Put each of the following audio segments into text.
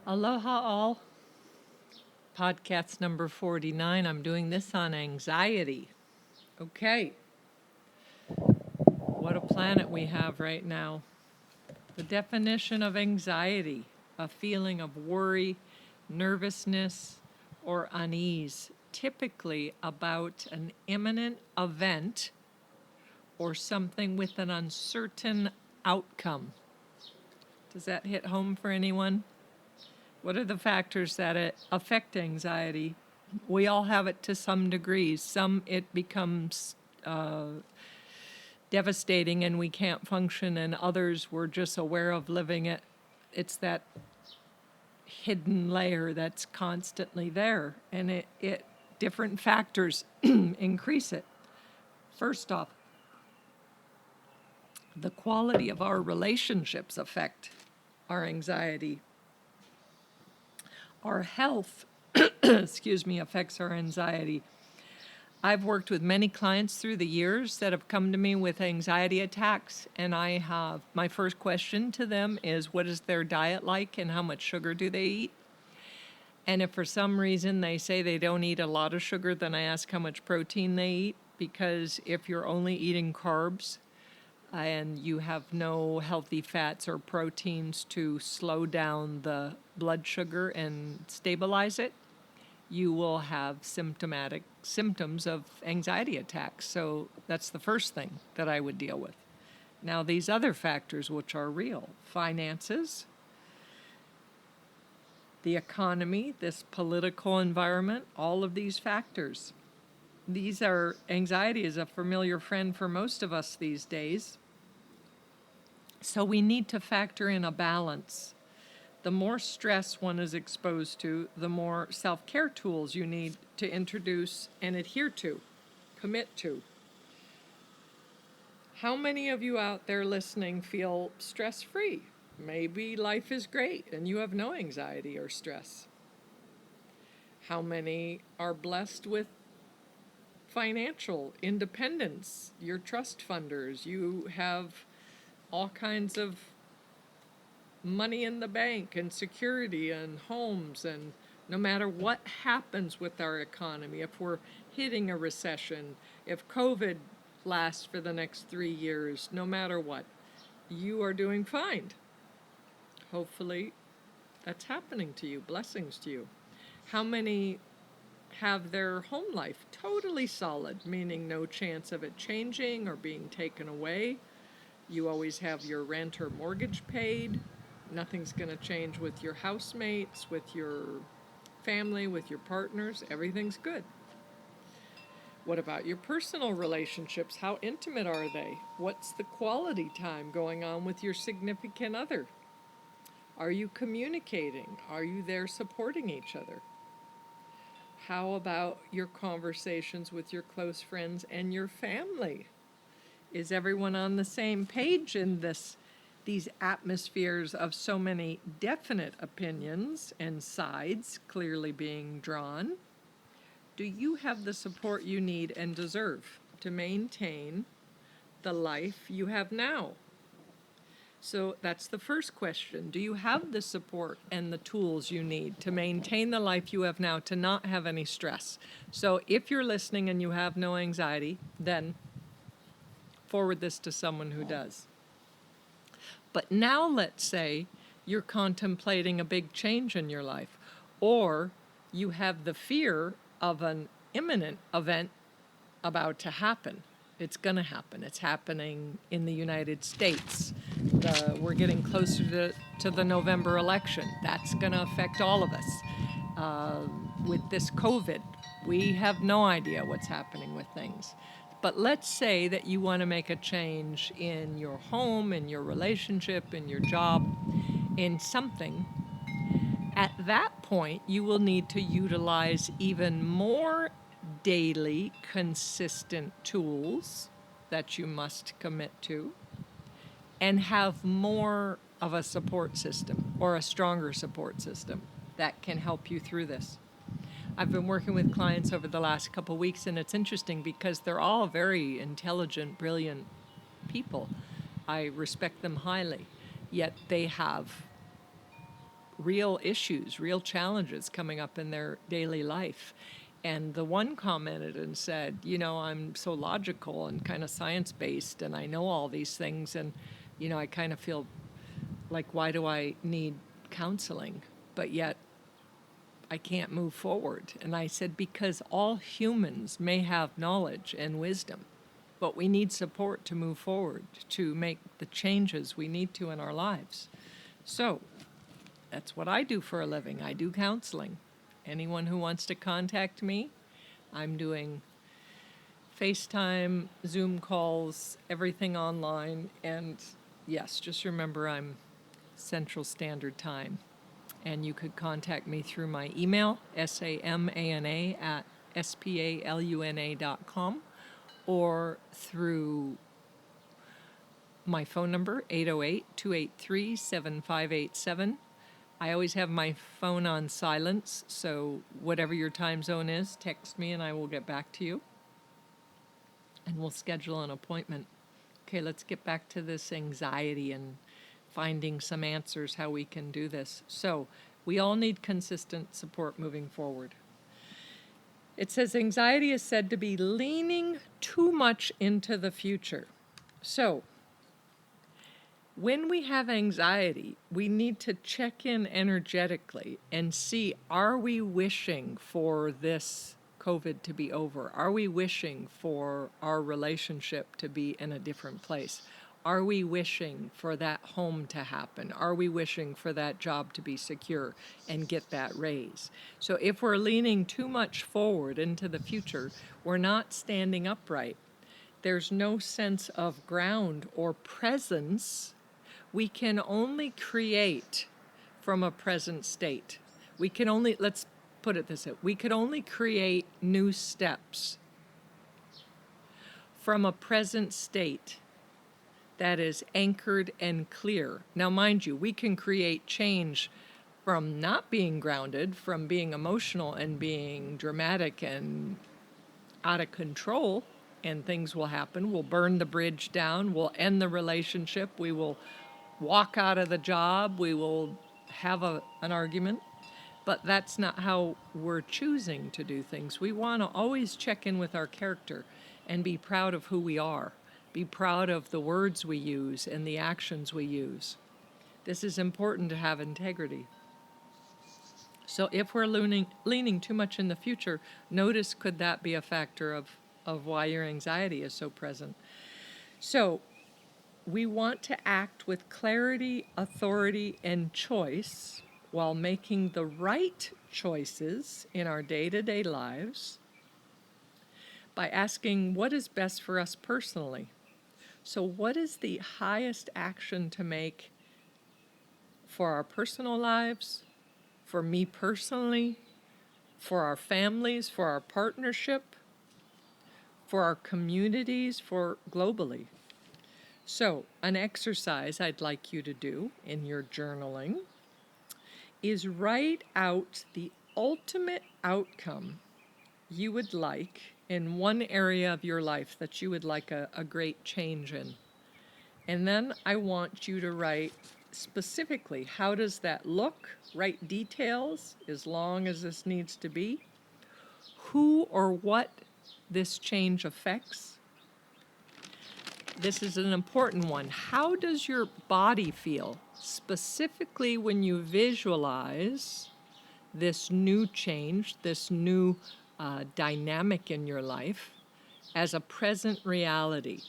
Aloha all. Podcast number 49. I'm doing this on anxiety. Okay. What a planet we have right now. The definition of anxiety, a feeling of worry, nervousness, or unease, typically about an imminent event or something with an uncertain outcome. Does that hit home for anyone? What are the factors that affect anxiety? We all have it to some degrees. Some it becomes devastating and we can't function, and others we're just aware of living it. It's that hidden layer that's constantly there, and it different factors increase it. First off, the quality of our relationships affect our anxiety. Our health, affects our anxiety. I've worked with many clients through the years that have come to me with anxiety attacks, and my first question to them is, what is their diet like and how much sugar do they eat? And if for some reason they say they don't eat a lot of sugar, then I ask how much protein they eat, because if you're only eating carbs and you have no healthy fats or proteins to slow down the blood sugar and stabilize it, you will have symptoms of anxiety attacks. So that's the first thing that I would deal with. Now, these other factors, which are real: finances, the economy, this political environment, all of these factors. Anxiety is a familiar friend for most of us these days. So we need to factor in a balance. The more stress one is exposed to, the more self-care tools you need to introduce and adhere to, commit to. How many of you out there listening feel stress-free? Maybe life is great and you have no anxiety or stress. How many are blessed with financial independence? You're trust funders. You have all kinds of money in the bank and security and homes, and no matter what happens with our economy, if we're hitting a recession, if COVID lasts for the next 3 years, no matter what, you are doing fine. Hopefully that's happening to you. Blessings to you. How many have their home life totally solid, meaning no chance of it changing or being taken away? You always have your rent or mortgage paid. Nothing's going to change with your housemates, with your family, with your partners. Everything's good. What about your personal relationships? How intimate are they? What's the quality time going on with your significant other? Are you communicating? Are you there supporting each other? How about your conversations with your close friends and your family? Is everyone on the same page in these atmospheres of so many definite opinions and sides clearly being drawn? Do you have the support you need and deserve to maintain the life you have now? So that's the first question. Do you have the support and the tools you need to maintain the life you have now, to not have any stress? So if you're listening and you have no anxiety, then forward this to someone who does. But now let's say you're contemplating a big change in your life, or you have the fear of an imminent event about to happen. It's going to happen. It's happening in the United States. We're getting closer to the November election. That's going to affect all of us. With this COVID, we have no idea what's happening with things. But let's say that you want to make a change in your home, in your relationship, in your job, in something. At that point, you will need to utilize even more daily, consistent tools that you must commit to, and have more of a support system, or a stronger support system, that can help you through this. I've been working with clients over the last couple weeks, and it's interesting because they're all very intelligent, brilliant people. I respect them highly, yet they have real issues, real challenges coming up in their daily life. And the one commented and said, I'm so logical and kind of science-based, and I know all these things, and, I kind of feel like, why do I need counseling? But yet I can't move forward. And I said, because all humans may have knowledge and wisdom, but we need support to move forward, to make the changes we need to in our lives. So that's what I do for a living. I do counseling. Anyone who wants to contact me, I'm doing FaceTime, Zoom calls, everything online. And yes, just remember I'm Central Standard Time. And you could contact me through my email, samana@spaluna.com, or through my phone number, 808-283-7587. I always have my phone on silence, so whatever your time zone is, text me and I will get back to you. And we'll schedule an appointment. Okay, let's get back to this anxiety and finding some answers how we can do this. So we all need consistent support moving forward. It says anxiety is said to be leaning too much into the future. So when we have anxiety, we need to check in energetically and see, are we wishing for this COVID to be over? Are we wishing for our relationship to be in a different place? Are we wishing for that home to happen? Are we wishing for that job to be secure and get that raise? So if we're leaning too much forward into the future, we're not standing upright. There's no sense of ground or presence. We can only create from a present state. Let's put it this way, we could only create new steps from a present state that is anchored and clear. Now, mind you, we can create change from not being grounded, from being emotional and being dramatic and out of control, and things will happen. We'll burn the bridge down, we'll end the relationship, we will walk out of the job, we will have an argument. But that's not how we're choosing to do things. We want to always check in with our character and be proud of who we are. Be proud of the words we use and the actions we use. This is important to have integrity. So if we're leaning too much in the future, notice, could that be a factor of why your anxiety is so present? So we want to act with clarity, authority, and choice while making the right choices in our day-to-day lives by asking what is best for us personally. So what is the highest action to make for our personal lives, for me personally, for our families, for our partnership, for our communities, for globally? So an exercise I'd like you to do in your journaling is write out the ultimate outcome you would like in one area of your life that you would like a great change in. And then I want you to write specifically, how does that look? Write details, as long as this needs to be. Who or what this change affects. This is an important one. How does your body feel, specifically when you visualize this new change, this new dynamic in your life as a present reality?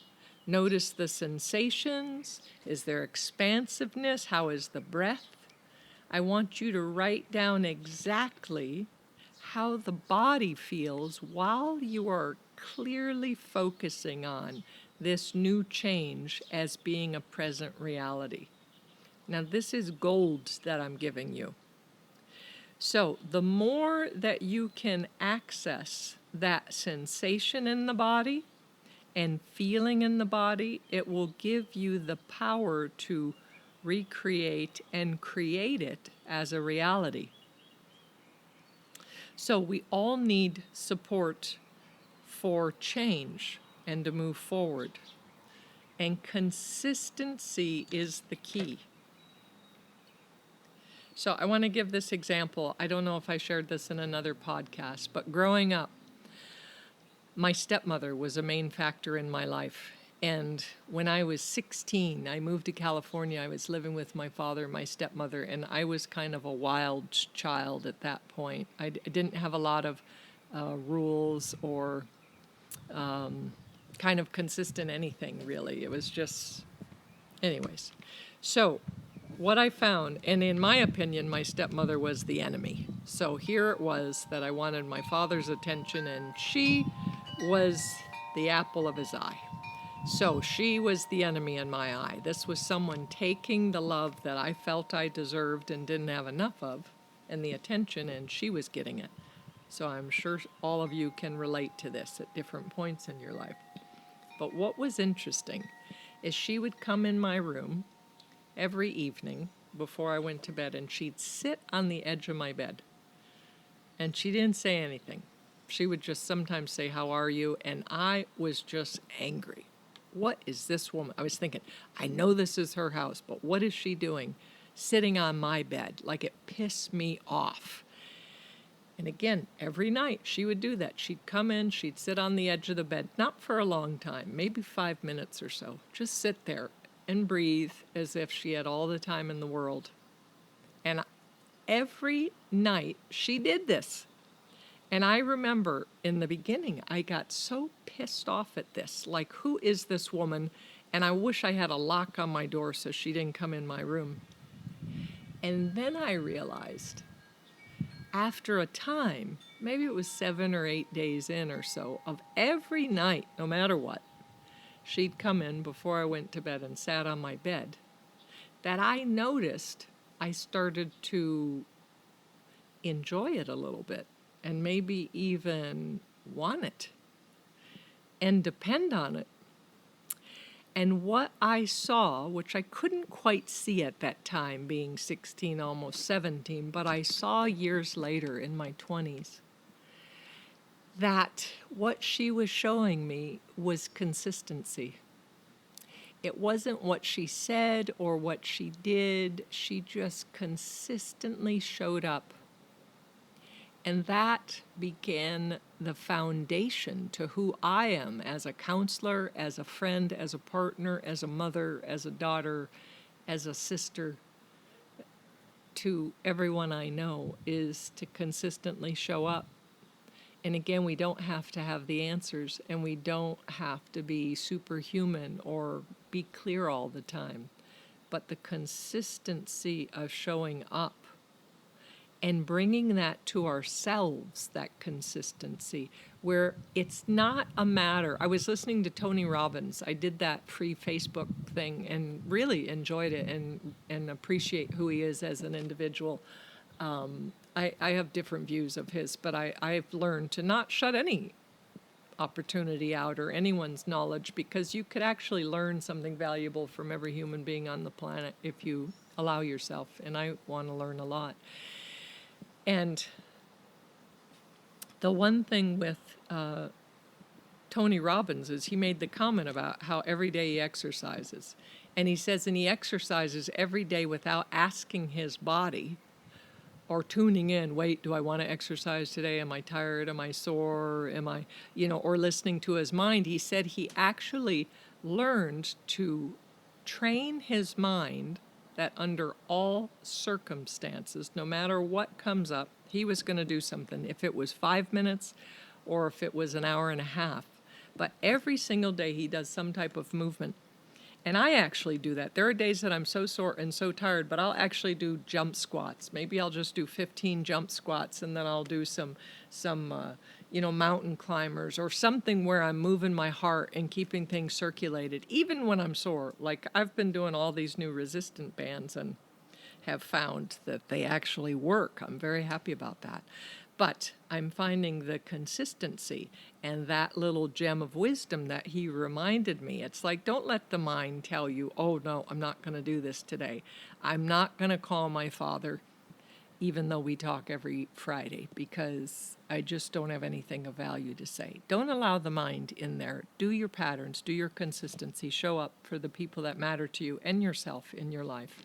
Notice the sensations. Is there expansiveness? How is the breath? I want you to write down exactly how the body feels while you are clearly focusing on this new change as being a present reality. Now, this is gold that I'm giving you. So the more that you can access that sensation in the body and feeling in the body, it will give you the power to recreate and create it as a reality. So we all need support for change and to move forward. And consistency is the key. So I want to give this example. I don't know if I shared this in another podcast, but growing up, my stepmother was a main factor in my life. And when I was 16, I moved to California. I was living with my father and my stepmother, and I was kind of a wild child at that point. I didn't have a lot of rules or kind of consistent anything, really. It was just, anyways. So, what I found, and in my opinion, my stepmother was the enemy. So here it was that I wanted my father's attention, and she was the apple of his eye. So she was the enemy in my eye. This was someone taking the love that I felt I deserved and didn't have enough of, and the attention, and she was getting it. So I'm sure all of you can relate to this at different points in your life. But what was interesting is she would come in my room every evening before I went to bed, and she'd sit on the edge of my bed. And she didn't say anything. She would just sometimes say, "How are you?" And I was just angry. What is this woman? I was thinking, I know this is her house, but what is she doing sitting on my bed? Like, it pissed me off. And again, every night she would do that. She'd come in, she'd sit on the edge of the bed, not for a long time, maybe 5 minutes or so. Just sit there and breathe as if she had all the time in the world. And every night she did this. And I remember in the beginning, I got so pissed off at this. Like, who is this woman? And I wish I had a lock on my door so she didn't come in my room. And then I realized, after a time, maybe it was 7 or 8 days in or so, of every night, no matter what, she'd come in before I went to bed and sat on my bed, that I noticed I started to enjoy it a little bit and maybe even want it and depend on it. And what I saw, which I couldn't quite see at that time, being 16, almost 17, but I saw years later in my 20s, that what she was showing me was consistency. It wasn't what she said or what she did. She just consistently showed up. And that began the foundation to who I am as a counselor, as a friend, as a partner, as a mother, as a daughter, as a sister, to everyone I know, is to consistently show up. And again, we don't have to have the answers, and we don't have to be superhuman or be clear all the time. But the consistency of showing up and bringing that to ourselves, that consistency, where it's not a matter. I was listening to Tony Robbins. I did that free Facebook thing and really enjoyed it and appreciate who he is as an individual. I have different views of his, but I've learned to not shut any opportunity out or anyone's knowledge, because you could actually learn something valuable from every human being on the planet if you allow yourself, and I want to learn a lot. And the one thing with Tony Robbins is he made the comment about how every day he exercises. And he says, and he exercises every day without asking his body or tuning in, wait, do I want to exercise today? Am I tired? Am I sore? Am I, or listening to his mind. He said he actually learned to train his mind that under all circumstances, no matter what comes up, he was going to do something, if it was 5 minutes or if it was an hour and a half. But every single day he does some type of movement. And I actually do that. There are days that I'm so sore and so tired, but I'll actually do jump squats. Maybe I'll just do 15 jump squats, and then I'll do some mountain climbers or something where I'm moving my heart and keeping things circulated, even when I'm sore. Like, I've been doing all these new resistant bands and have found that they actually work. I'm very happy about that. But I'm finding the consistency and that little gem of wisdom that he reminded me. It's like, don't let the mind tell you, oh, no, I'm not going to do this today. I'm not going to call my father, even though we talk every Friday, because I just don't have anything of value to say. Don't allow the mind in there. Do your patterns, do your consistency, show up for the people that matter to you and yourself in your life.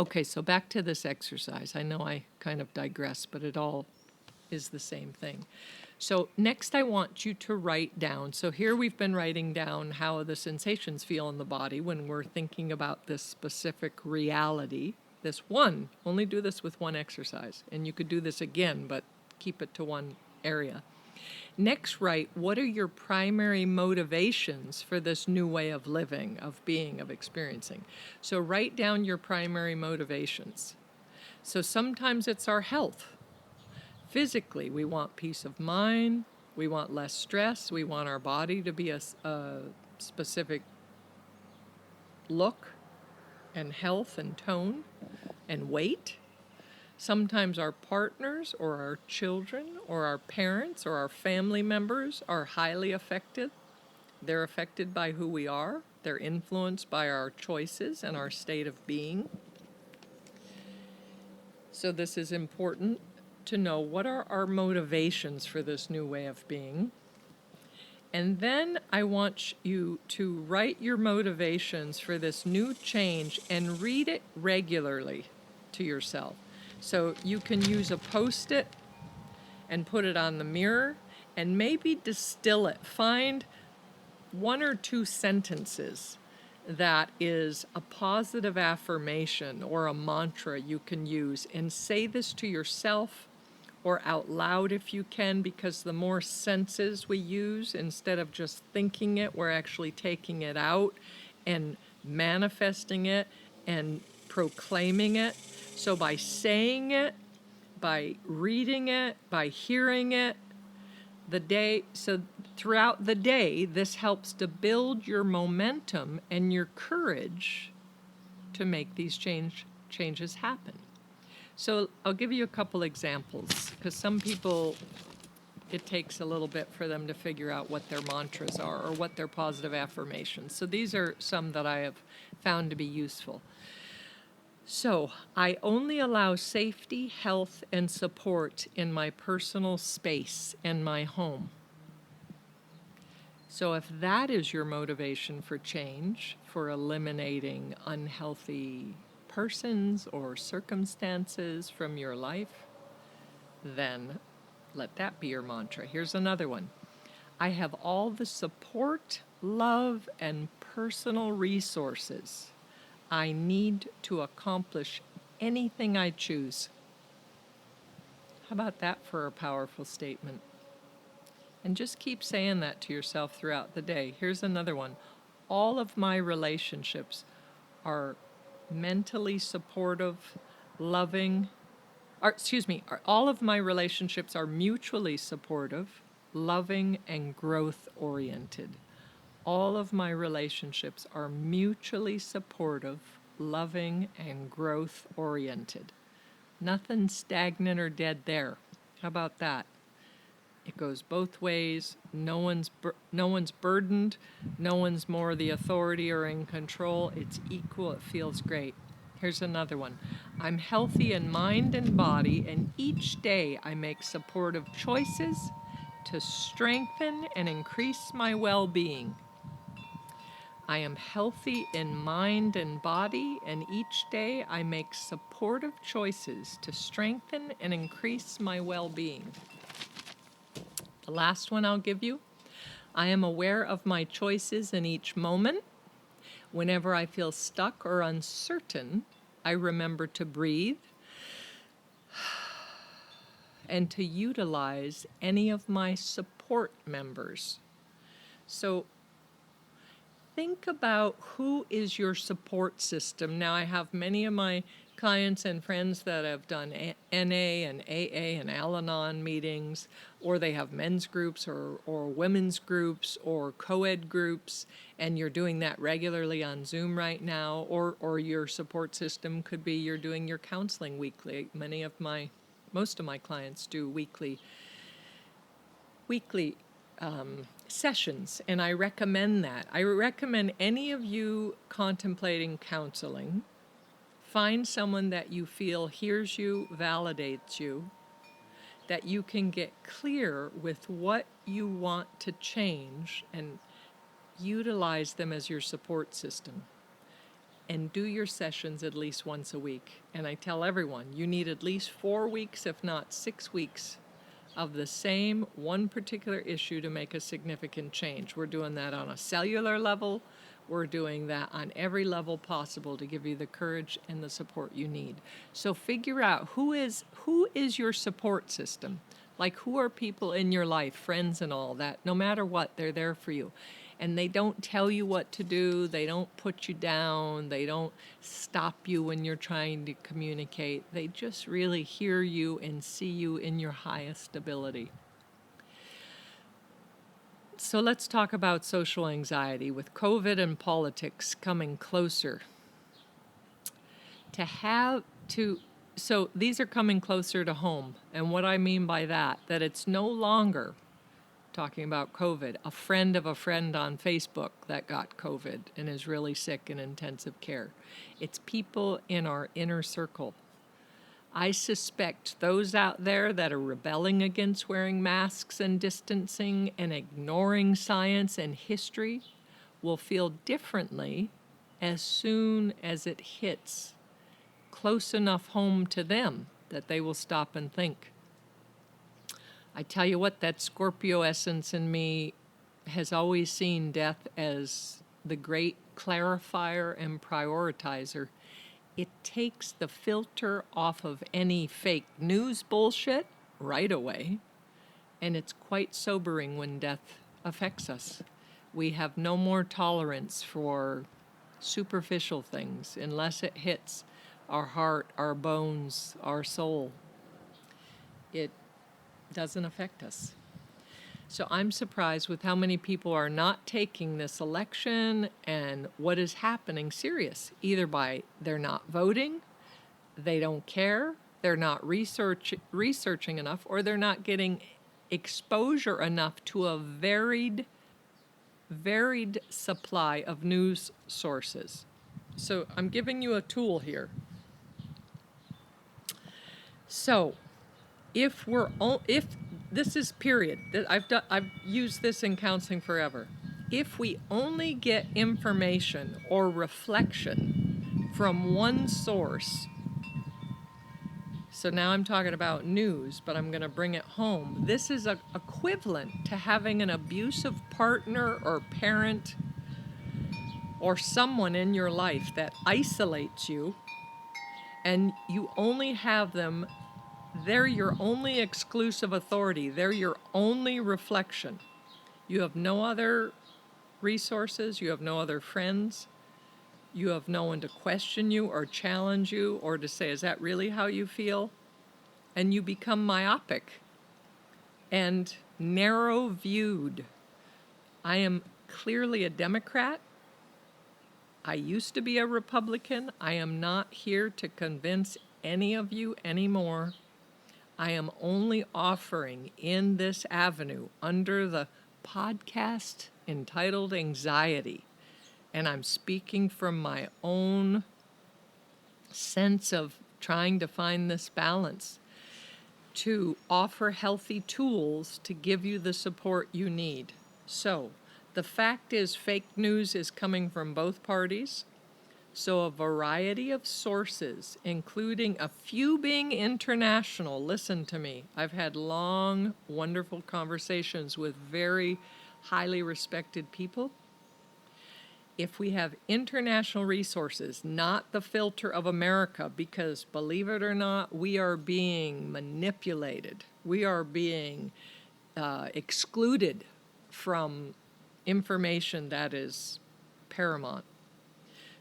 Okay, so back to this exercise. I know I kind of digress, but it all is the same thing. So next I want you to write down. So here we've been writing down how the sensations feel in the body when we're thinking about this specific reality. Only do this with one exercise. And you could do this again, but keep it to one area. Next, write, what are your primary motivations for this new way of living, of being, of experiencing? So write down your primary motivations. So sometimes it's our health. Physically, we want peace of mind, we want less stress, we want our body to be a specific look and health and tone and weight. Sometimes our partners or our children or our parents or our family members are highly affected. They're affected by who we are. They're influenced by our choices and our state of being. So this is important to know, what are our motivations for this new way of being. And then I want you to write your motivations for this new change and read it regularly to yourself. So you can use a Post-it and put it on the mirror and maybe distill it. Find 1 or 2 sentences that is a positive affirmation or a mantra you can use, and say this to yourself or out loud if you can, because the more senses we use, instead of just thinking it, we're actually taking it out and manifesting it and proclaiming it. So by saying it, by reading it, by hearing it, throughout the day, this helps to build your momentum and your courage to make these changes happen. So I'll give you a couple examples, because some people, it takes a little bit for them to figure out what their mantras are or what their positive affirmations. So these are some that I have found to be useful. So, I only allow safety, health, and support in my personal space and my home. So if that is your motivation for change, for eliminating unhealthy persons or circumstances from your life, then let that be your mantra. Here's another one. I have all the support, love, and personal resources I need to accomplish anything I choose. How about that for a powerful statement? And just keep saying that to yourself throughout the day. Here's another one. All of my relationships are mentally supportive, loving, all of my relationships are mutually supportive, loving, and growth oriented. All of my relationships are mutually supportive, loving, and growth oriented. Nothing stagnant or dead there. How about that? It goes both ways. No one's burdened. No one's more the authority or in control. It's equal. It feels great. Here's another one. I'm healthy in mind and body, and each day I make supportive choices to strengthen and increase my well-being. I am healthy in mind and body, and each day I make supportive choices to strengthen and increase my well-being. The last one I'll give you. I am aware of my choices in each moment. Whenever I feel stuck or uncertain, I remember to breathe and to utilize any of my support members. So think about who is your support system. Now, I have many of my clients and friends that have done NA and AA and Al-Anon meetings, or they have men's groups or women's groups or co-ed groups, and you're doing that regularly on Zoom right now, or your support system could be you're doing your counseling weekly. Most of my clients do weekly sessions, and I recommend that. I recommend any of you contemplating counseling, find someone that you feel hears you, validates you, that you can get clear with what you want to change, and utilize them as your support system. and do your sessions at least once a week. And I tell everyone, you need at least 4 weeks, if not 6 weeks, of the same one particular issue to make a significant change. We're doing that on a cellular level. We're doing that on every level possible to give you the courage and the support you need. So figure out who is your support system. Like, who are people in your life, friends and all that, no matter what, they're there for you. And they don't tell you what to do, they don't put you down, they don't stop you when you're trying to communicate. They just really hear you and see you in your highest ability. So let's talk about social anxiety. With COVID and politics coming closer, so these are coming closer to home. And what I mean by that it's no longer, talking about COVID, a friend of a friend on Facebook that got COVID and is really sick in intensive care. It's people in our inner circle. I suspect those out there that are rebelling against wearing masks and distancing and ignoring science and history will feel differently as soon as it hits close enough home to them that they will stop and think. I tell you what, that Scorpio essence in me has always seen death as the great clarifier and prioritizer. It takes the filter off of any fake news bullshit right away, and it's quite sobering when death affects us. We have no more tolerance for superficial things unless it hits our heart, our bones, our soul. It doesn't affect us. So I'm surprised with how many people are not taking this election and what is happening serious, either by they're not voting, they don't care, they're not researching enough, or they're not getting exposure enough to a varied supply of news sources. So I'm giving you a tool here. So if this is period, I've used this in counseling forever. If we only get information or reflection from one source, so now I'm talking about news, but I'm going to bring it home. This is equivalent to having an abusive partner or parent or someone in your life that isolates you, and you only have them. They're your only exclusive authority. They're your only reflection. You have no other resources. You have no other friends. You have no one to question you or challenge you or to say, is that really how you feel? And you become myopic and narrow-viewed. I am clearly a Democrat. I used to be a Republican. I am not here to convince any of you anymore. I am only offering in this avenue under the podcast entitled Anxiety, and I'm speaking from my own sense of trying to find this balance, to offer healthy tools to give you the support you need. So, the fact is fake news is coming from both parties. So a variety of sources, including a few being international. Listen to me. I've had long, wonderful conversations with very highly respected people. If we have international resources, not the filter of America, because believe it or not, we are being manipulated. We are being excluded from information that is paramount.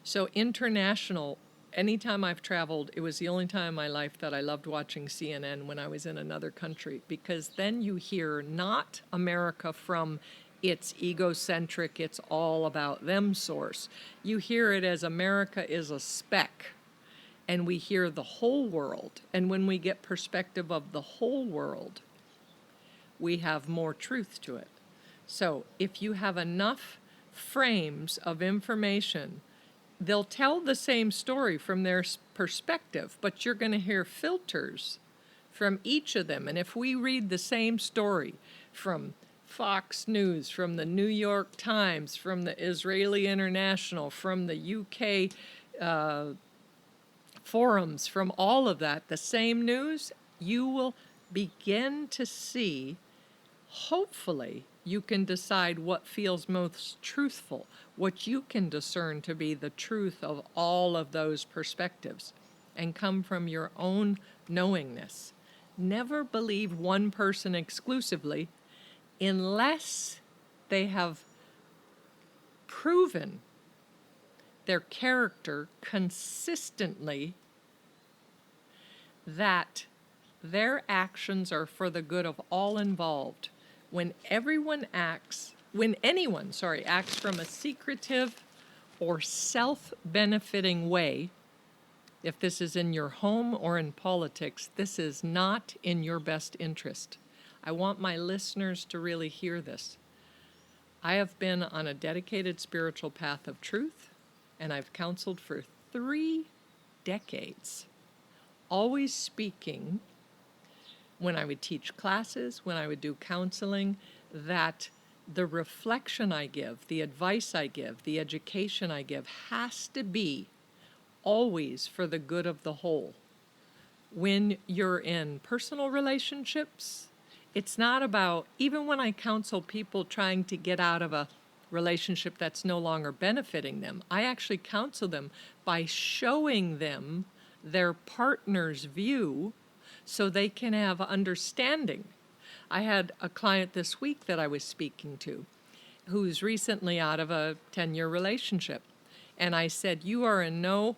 So international, anytime I've traveled, it was the only time in my life that I loved watching CNN when I was in another country, because then you hear not America from its egocentric, it's all about them source. You hear it as America is a speck, and we hear the whole world. And when we get perspective of the whole world, we have more truth to it. So if you have enough frames of information, they'll tell the same story from their perspective, but you're going to hear filters from each of them. And if we read the same story from Fox News, from the New York Times, from the Israeli International, from the UK forums, from all of that, the same news, you will begin to see, hopefully, you can decide what feels most truthful, what you can discern to be the truth of all of those perspectives, and come from your own knowingness. Never believe one person exclusively unless they have proven their character consistently that their actions are for the good of all involved. When anyone acts from a secretive or self-benefiting way, if this is in your home or in politics, this is not in your best interest. I want my listeners to really hear this. I have been on a dedicated spiritual path of truth, and I've counseled for 3 decades, always speaking when I would teach classes, when I would do counseling, that the reflection I give, the advice I give, the education I give has to be always for the good of the whole. When you're in personal relationships, it's not about, even when I counsel people trying to get out of a relationship that's no longer benefiting them, I actually counsel them by showing them their partner's view so they can have understanding. I had a client this week that I was speaking to who's recently out of a 10-year relationship. And I said, you are in no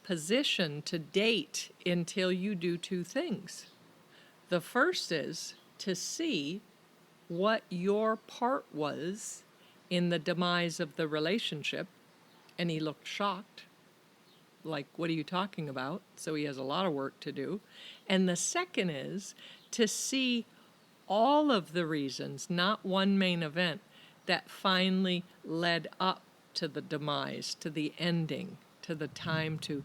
position to date until you do 2 things. The first is to see what your part was in the demise of the relationship. And he looked shocked. Like, what are you talking about? So he has a lot of work to do. And the second is to see all of the reasons, not one main event, that finally led up to the demise, to the ending, to the time to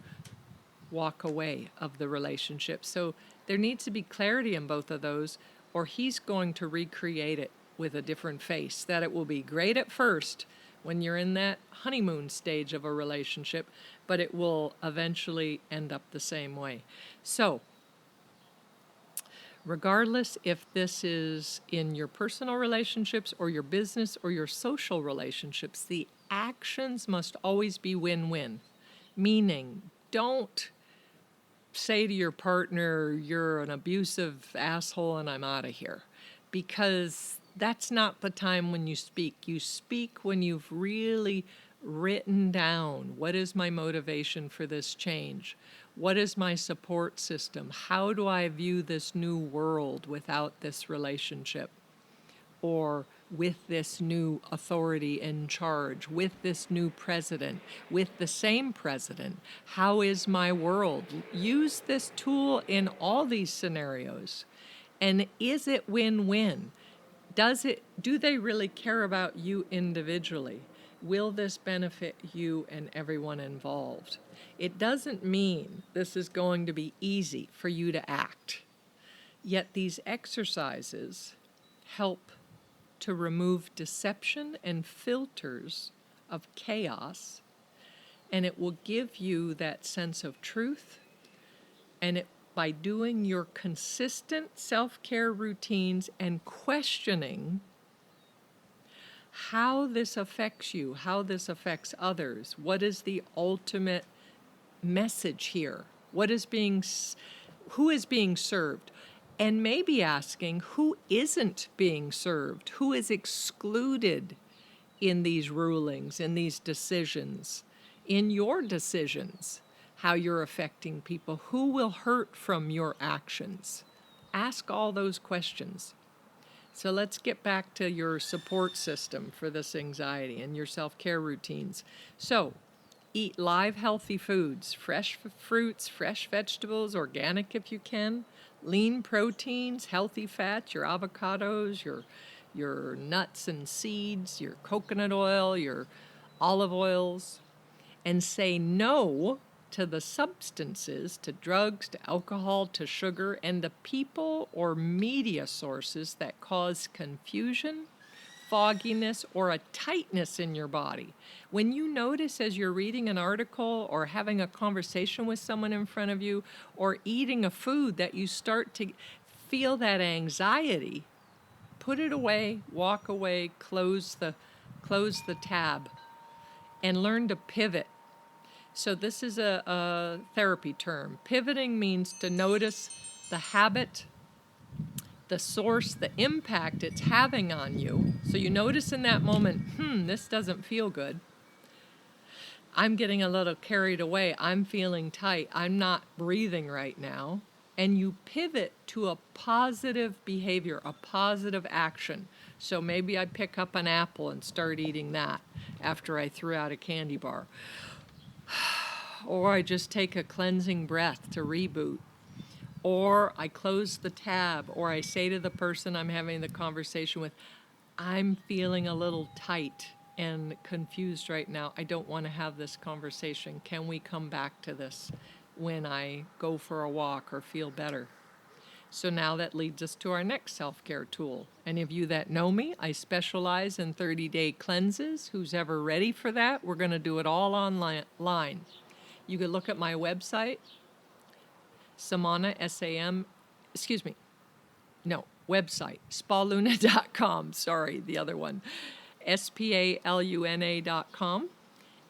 walk away of the relationship. So there needs to be clarity in both of those, or he's going to recreate it with a different face, that it will be great at first when you're in that honeymoon stage of a relationship, but it will eventually end up the same way. So regardless if this is in your personal relationships or your business or your social relationships, the actions must always be win-win. Meaning, don't say to your partner, you're an abusive asshole and I'm out of here. Because that's not the time when you speak. You speak when you've really written down, what is my motivation for this change? What is my support system? How do I view this new world without this relationship? Or with this new authority in charge, with this new president, with the same president? How is my world? Use this tool in all these scenarios. And is it win-win? Do they really care about you individually? Will this benefit you and everyone involved? It doesn't mean this is going to be easy for you to act. Yet these exercises help to remove deception and filters of chaos, and it will give you that sense of truth, and by doing your consistent self-care routines and questioning how this affects you, how this affects others, what is the ultimate message here? Who is being served? And maybe asking who isn't being served, who is excluded in these rulings, in these decisions, in your decisions, how you're affecting people, who will hurt from your actions. Ask all those questions. So let's get back to your support system for this anxiety and your self-care routines. So eat live, healthy foods, fresh fruits, fresh vegetables, organic if you can, lean proteins, healthy fats, your avocados, your nuts and seeds, your coconut oil, your olive oils, and say no to the substances, to drugs, to alcohol, to sugar, and the people or media sources that cause confusion, fogginess, or a tightness in your body. When you notice as you're reading an article or having a conversation with someone in front of you or eating a food that you start to feel that anxiety, put it away, walk away, close the tab, and learn to pivot. So this is a therapy term. Pivoting means to notice the habit, the source, the impact it's having on you. So you notice in that moment, this doesn't feel good. I'm getting a little carried away. I'm feeling tight. I'm not breathing right now. And you pivot to a positive behavior, a positive action. So maybe I pick up an apple and start eating that after I threw out a candy bar. Or I just take a cleansing breath to reboot. Or I close the tab, or I say to the person I'm having the conversation with, I'm feeling a little tight and confused right now. I don't want to have this conversation. Can we come back to this when I go for a walk or feel better? So now that leads us to our next self-care tool. Any of you that know me, I specialize in 30-day cleanses. Who's ever ready for that? We're going to do it all online. You can look at my website, website, spaluna.com. Sorry, the other one. spaluna.com.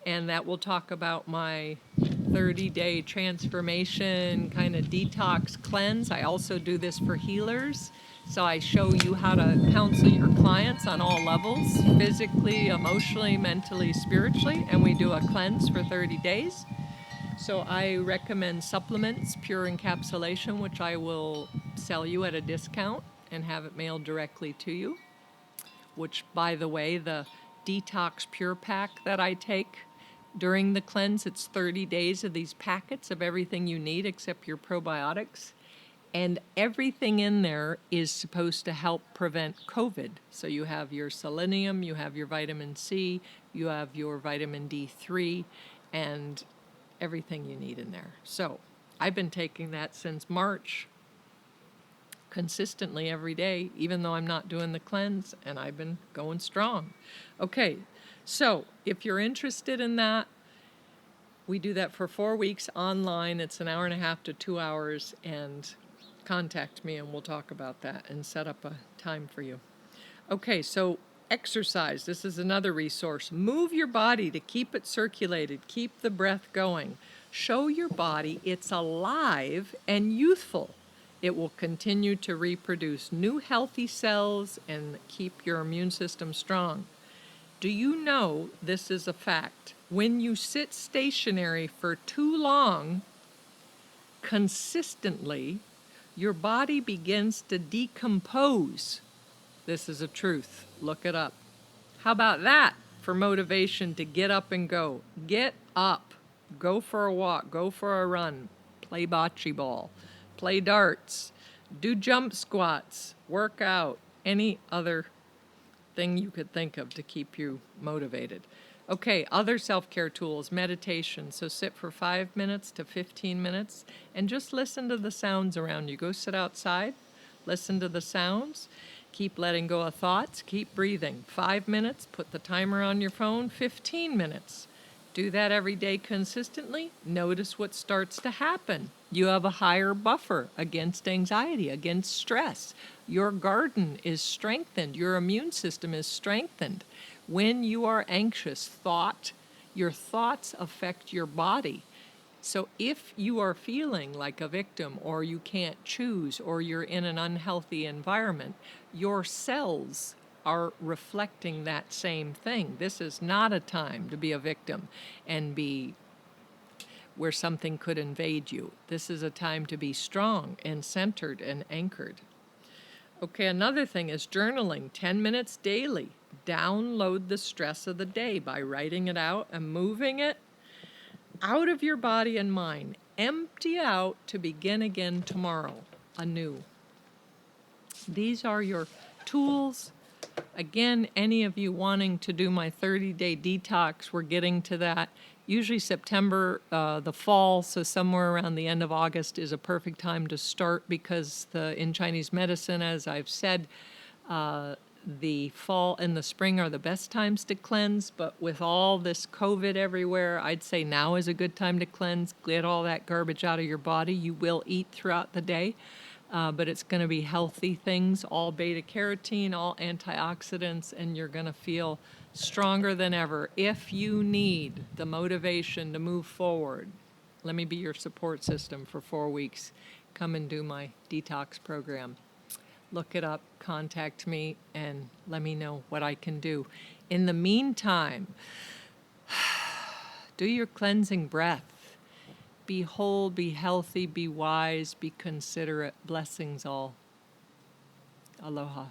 And that will talk about my 30-day transformation kind of detox cleanse. I also do this for healers. So I show you how to counsel your clients on all levels, physically, emotionally, mentally, spiritually. And we do a cleanse for 30 days. So I recommend supplements, pure encapsulation, which I will sell you at a discount and have it mailed directly to you. Which, by the way, the Detox Pure Pack that I take during the cleanse, it's 30 days of these packets of everything you need except your probiotics. And everything in there is supposed to help prevent COVID. So you have your selenium, you have your vitamin C, you have your vitamin D3, and everything you need in there. So I've been taking that since March, consistently every day, even though I'm not doing the cleanse, and I've been going strong. Okay, so if you're interested in that, we do that for 4 weeks online. It's an hour and a half to 2 hours, and contact me and we'll talk about that and set up a time for you. Okay, so exercise. This is another resource. Move your body to keep it circulated, keep the breath going. Show your body it's alive and youthful. It will continue to reproduce new healthy cells and keep your immune system strong. Do you know this is a fact? When you sit stationary for too long, consistently, your body begins to decompose. This is a truth. Look it up. How about that for motivation to get up and go? Get up. Go for a walk. Go for a run. Play bocce ball. Play darts. Do jump squats. Work out. Any other thing you could think of to keep you motivated. Okay, other self-care tools, meditation. So sit for 5 minutes to 15 minutes and just listen to the sounds around you. Go sit outside, listen to the sounds, keep letting go of thoughts, keep breathing. 5 minutes, put the timer on your phone, 15 minutes. Do that every day consistently. Notice what starts to happen. You have a higher buffer against anxiety, against stress. Your garden is strengthened. Your immune system is strengthened. When you are anxious, your thoughts affect your body. So if you are feeling like a victim or you can't choose or you're in an unhealthy environment, your cells are reflecting that same thing. This is not a time to be a victim and be where something could invade you. This is a time to be strong and centered and anchored. Okay, another thing is journaling, 10 minutes daily. Download the stress of the day by writing it out and moving it out of your body and mind. Empty out to begin again tomorrow, anew. These are your tools. Again, any of you wanting to do my 30-day detox, we're getting to that. Usually September, the fall, so somewhere around the end of August is a perfect time to start because in Chinese medicine, as I've said, The fall and the spring are the best times to cleanse, but with all this COVID everywhere, I'd say now is a good time to cleanse. Get all that garbage out of your body. You will eat throughout the day, but it's going to be healthy things, all beta carotene, all antioxidants, and you're going to feel stronger than ever. If you need the motivation to move forward, let me be your support system for 4 weeks. Come and do my detox program. Look it up, contact me, and let me know what I can do. In the meantime, do your cleansing breath. Be whole, be healthy, be wise, be considerate. Blessings all. Aloha.